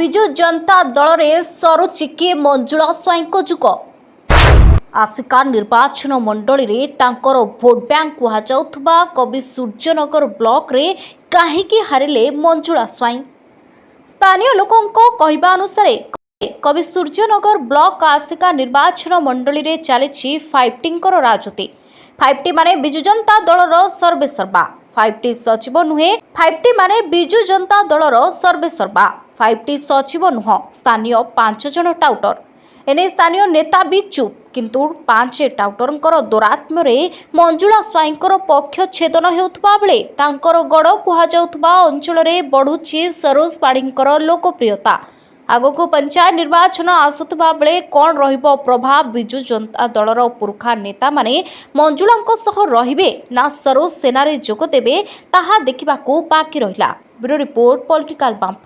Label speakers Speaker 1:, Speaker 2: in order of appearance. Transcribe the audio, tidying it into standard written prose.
Speaker 1: ବିଜୁ ଜନତା ଦଳରେ ସରୁଛି କିଏ ମଞ୍ଜୁଳା ସ୍ୱାଇଁଙ୍କ ଯୁଗ। ଆସିକା ନିର୍ବାଚନ ମଣ୍ଡଳୀରେ ତାଙ୍କର ଭୋଟ ବ୍ୟାଙ୍କ କୁହାଯାଉଥିବା କବି ସୂର୍ଯ୍ୟନଗର ବ୍ଲକରେ କାହିଁକି ହାରିଲେ ମଞ୍ଜୁଳା ସ୍ୱାଇଁ? ସ୍ଥାନୀୟ ଲୋକଙ୍କ କହିବା ଅନୁସାରେ କବି ସୂର୍ଯ୍ୟନଗର ବ୍ଲକ ଆସିକା ନିର୍ବାଚନ ମଣ୍ଡଳୀରେ ଚାଲିଛି 5Tଙ୍କର ରାଜୁତି। 5T ମାନେ ବିଜୁ ଜନତା ଦଳର ସର୍ବେସର୍ବା। 5T ସଚିବ ନୁହେଁ, 5T ମାନେ ବିଜୁ ଜନତା ଦଳର ସର୍ବେସର୍ବା। 5T ସଚିବ ନୁହଁ, ସ୍ଥାନୀୟ 5 ଜଣ ଟାଉଟର। ଏନେ ସ୍ଥାନୀୟ ନେତା ବି ଚୁପ୍, କିନ୍ତୁ 5 ଟାଉଟରଙ୍କର ଦୌରାତ୍ମ୍ୟରେ ମଞ୍ଜୁଳା ସ୍ୱାଇଁଙ୍କର ପକ୍ଷ ଛେଦନ ହେଉଥିବା ବେଳେ ତାଙ୍କର ଗଡ଼ କୁହାଯାଉଥିବା ଅଞ୍ଚଳରେ ବଢ଼ୁଛି ସରୋଜ ପାଢ଼ୀଙ୍କର ଲୋକପ୍ରିୟତା। ଆଗକୁ ପଞ୍ଚାୟତ ନିର୍ବାଚନ ଆସୁଥିବା ବେଳେ କ'ଣ ରହିବ ପ୍ରଭାବ? ବିଜୁ ଜନତା ଦଳର ପୁରୁଖା ନେତାମାନେ ମଞ୍ଜୁଳାଙ୍କ ସହ ରହିବେ ନା ସରୋଜ ସେନାରେ ଯୋଗ ଦେବେ, ତାହା ଦେଖିବାକୁ ବାକି ରହିଲା। ବ୍ୟୁରୋ ରିପୋର୍ଟ, ପଲିଟିକାଲ ବାମ୍ଫ।